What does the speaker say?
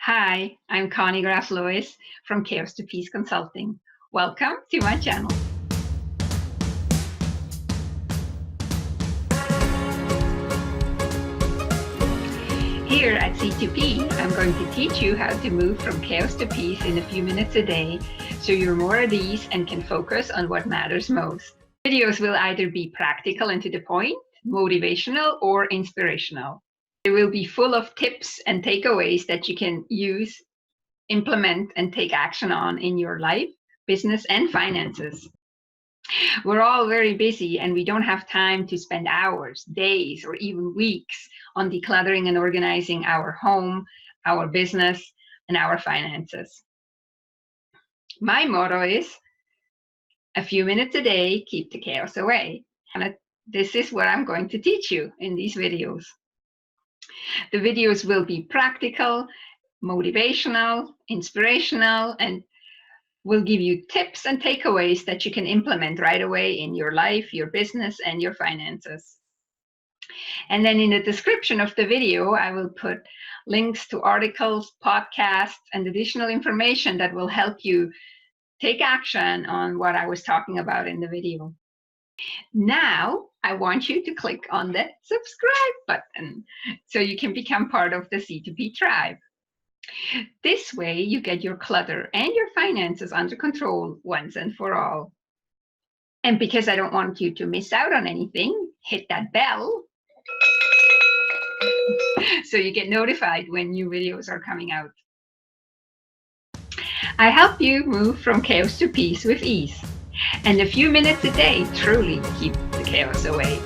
Hi, I'm Conny Graf from Chaos to Peace Consulting. Welcome to my channel. Here at C2P, I'm going to teach you how to move from chaos to peace in a few minutes a day so you're more at ease and can focus on what matters most. Videos will either be practical and to the point, motivational, or inspirational. They will be full of tips and takeaways that you can use, implement, and take action on in your life, business, and finances. We're all very busy and we don't have time to spend hours, days, or even weeks on decluttering and organizing our home, our business, and our finances. My motto is a few minutes a day, keep the chaos away. And this is what I'm going to teach you in these videos. The videos will be practical, motivational, inspirational, and will give you tips and takeaways that you can implement right away in your life, your business, and your finances. And then in the description of the video, I will put links to articles, podcasts, and additional information that will help you take action on what I was talking about in the video. Now, I want you to click on the subscribe button so you can become part of the C2P tribe. This way, you get your clutter and your finances under control once and for all. And because I don't want you to miss out on anything, hit that bell so you get notified when new videos are coming out. I help you move from chaos to peace with ease. And a few minutes a day truly keep the chaos away.